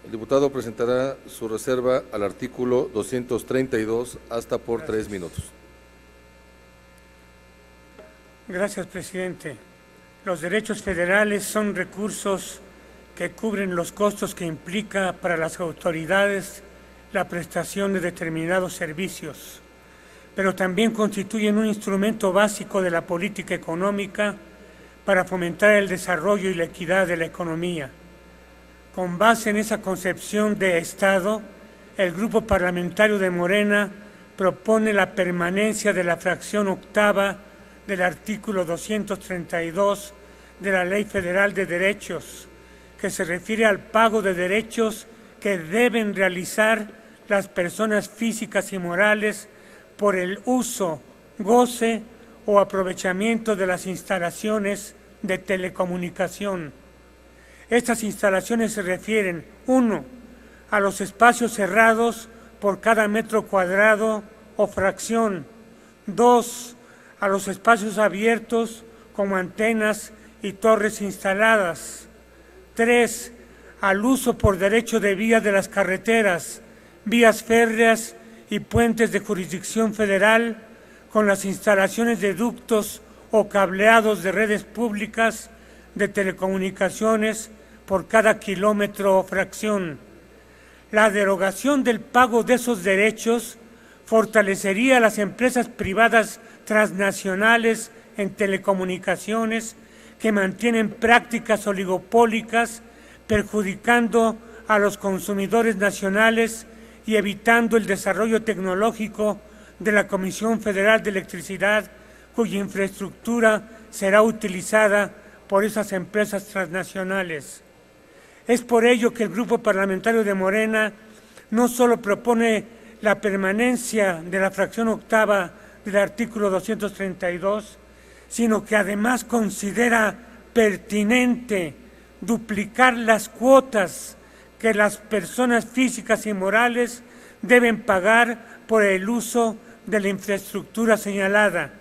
El diputado presentará su reserva al artículo 232 hasta por 3 minutos. Gracias, presidente. Los derechos federales son recursos que cubren los costos que implica para las autoridades la prestación de determinados servicios, pero también constituyen un instrumento básico de la política económica para fomentar el desarrollo y la equidad de la economía. Con base en esa concepción de Estado, el Grupo Parlamentario de Morena propone la permanencia de la fracción octava del artículo 232 de la Ley Federal de Derechos, que se refiere al pago de derechos que deben realizar las personas físicas y morales por el uso, goce o aprovechamiento de las instalaciones de telecomunicación. Estas instalaciones se refieren, 1, a los espacios cerrados por cada metro cuadrado o fracción, 2, a los espacios abiertos como antenas y torres instaladas, 3, al uso por derecho de vía de las carreteras, vías férreas y puentes de jurisdicción federal con las instalaciones de ductos o cableados de redes públicas de telecomunicaciones por cada kilómetro o fracción. La derogación del pago de esos derechos fortalecería a las empresas privadas transnacionales en telecomunicaciones que mantienen prácticas oligopólicas, perjudicando a los consumidores nacionales y evitando el desarrollo tecnológico de la Comisión Federal de Electricidad, cuya infraestructura será utilizada por esas empresas transnacionales. Es por ello que el Grupo Parlamentario de Morena no solo propone la permanencia de la fracción octava del artículo 232, sino que además considera pertinente duplicar las cuotas que las personas físicas y morales deben pagar por el uso de la infraestructura señalada.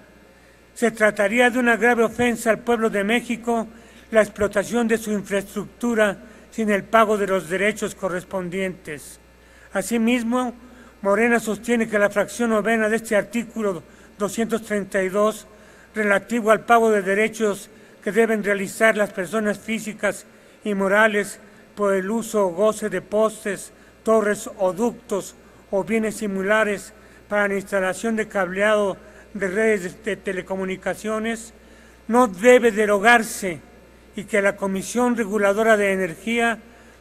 Se trataría de una grave ofensa al pueblo de México la explotación de su infraestructura sin el pago de los derechos correspondientes. Asimismo, Morena sostiene que la fracción novena de este artículo 232, relativo al pago de derechos que deben realizar las personas físicas y morales por el uso o goce de postes, torres o ductos o bienes similares para la instalación de cableado de redes de telecomunicaciones, no debe derogarse y que la Comisión Reguladora de Energía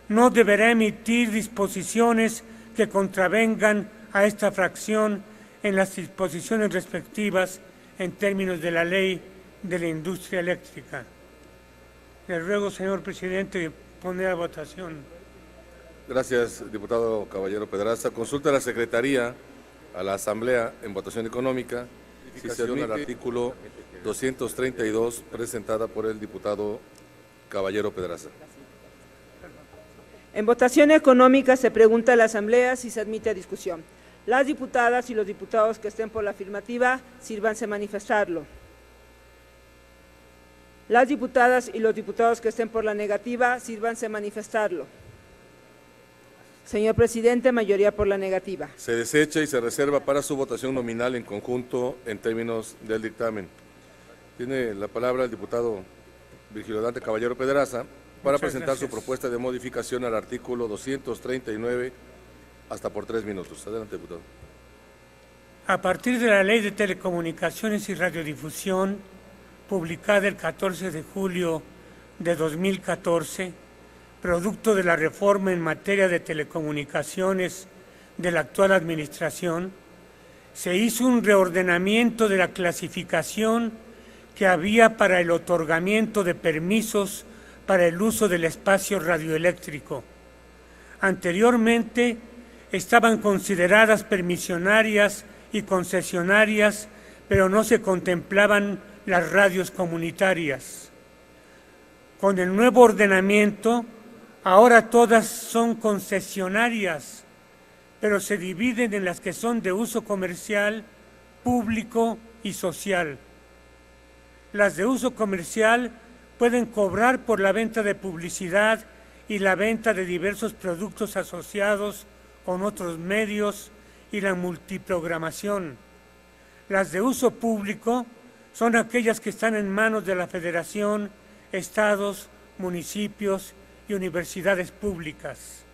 no deberá emitir disposiciones que contravengan a esta fracción en las disposiciones respectivas en términos de la Ley de la Industria Eléctrica. Le ruego, señor presidente, poner a votación. Gracias, diputado Caballero Pedraza. Consulta a la Secretaría, a la Asamblea en votación económica, si se admite al artículo 232 presentada por el diputado Caballero Pedraza. En votación económica se pregunta a la Asamblea si se admite a discusión. Las diputadas y los diputados que estén por la afirmativa, sírvanse manifestarlo. Las diputadas y los diputados que estén por la negativa, sírvanse manifestarlo. Señor presidente, mayoría por la negativa. Se desecha y se reserva para su votación nominal en conjunto en términos del dictamen. Tiene la palabra el diputado Virgilio Dante Caballero Pedraza para presentar su propuesta de modificación al artículo 239 hasta por 3 minutos. Adelante, diputado. A partir de la Ley de Telecomunicaciones y Radiodifusión, publicada el 14 de julio de 2014, producto de la reforma en materia de telecomunicaciones de la actual administración, se hizo un reordenamiento de la clasificación que había para el otorgamiento de permisos para el uso del espacio radioeléctrico. Anteriormente estaban consideradas permisionarias y concesionarias, pero no se contemplaban las radios comunitarias. Con el nuevo ordenamiento, ahora todas son concesionarias, pero se dividen en las que son de uso comercial, público y social. Las de uso comercial pueden cobrar por la venta de publicidad y la venta de diversos productos asociados con otros medios y la multiprogramación. Las de uso público son aquellas que están en manos de la Federación, estados, municipios y universidades públicas.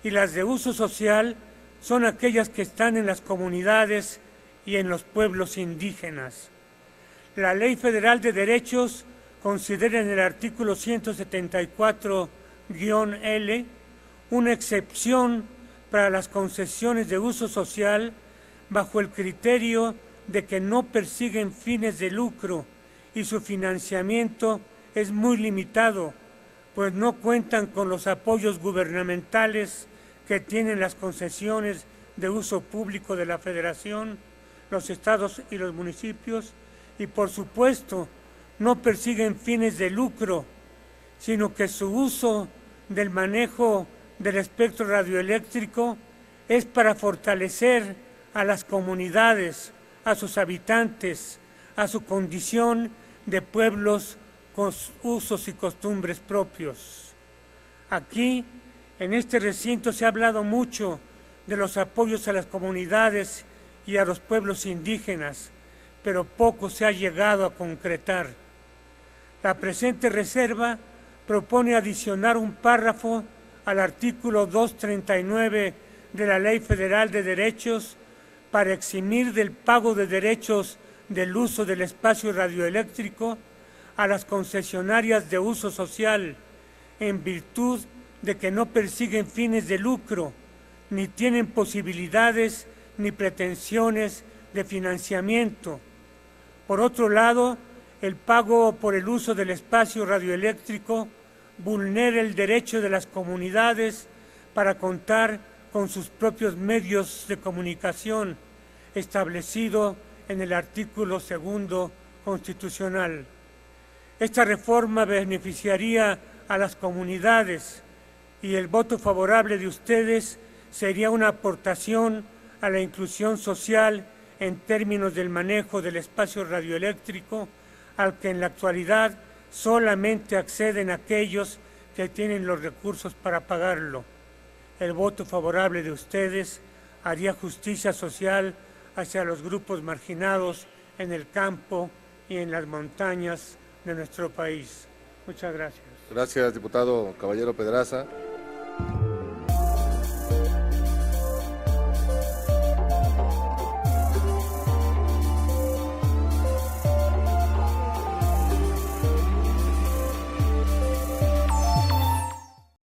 Y las de uso social son aquellas que están en las comunidades y en los pueblos indígenas. La Ley Federal de Derechos considera en el artículo 174-L una excepción para las concesiones de uso social bajo el criterio de que no persiguen fines de lucro y su financiamiento es muy limitado, pues no cuentan con los apoyos gubernamentales que tienen las concesiones de uso público de la Federación, los estados y los municipios, y por supuesto no persiguen fines de lucro, sino que su uso del manejo del espectro radioeléctrico es para fortalecer a las comunidades, a sus habitantes, a su condición de pueblos con usos y costumbres propios. Aquí, en este recinto, se ha hablado mucho de los apoyos a las comunidades y a los pueblos indígenas, pero poco se ha llegado a concretar. La presente reserva propone adicionar un párrafo al artículo 239 de la Ley Federal de Derechos para eximir del pago de derechos del uso del espacio radioeléctrico a las concesionarias de uso social, en virtud de que no persiguen fines de lucro, ni tienen posibilidades ni pretensiones de financiamiento. Por otro lado, el pago por el uso del espacio radioeléctrico vulnera el derecho de las comunidades para contar con sus propios medios de comunicación, establecido en el artículo 2 constitucional. Esta reforma beneficiaría a las comunidades y el voto favorable de ustedes sería una aportación a la inclusión social en términos del manejo del espacio radioeléctrico, al que en la actualidad solamente acceden aquellos que tienen los recursos para pagarlo. El voto favorable de ustedes haría justicia social hacia los grupos marginados en el campo y en las montañas de nuestro país. Muchas gracias. Gracias, diputado Caballero Pedraza.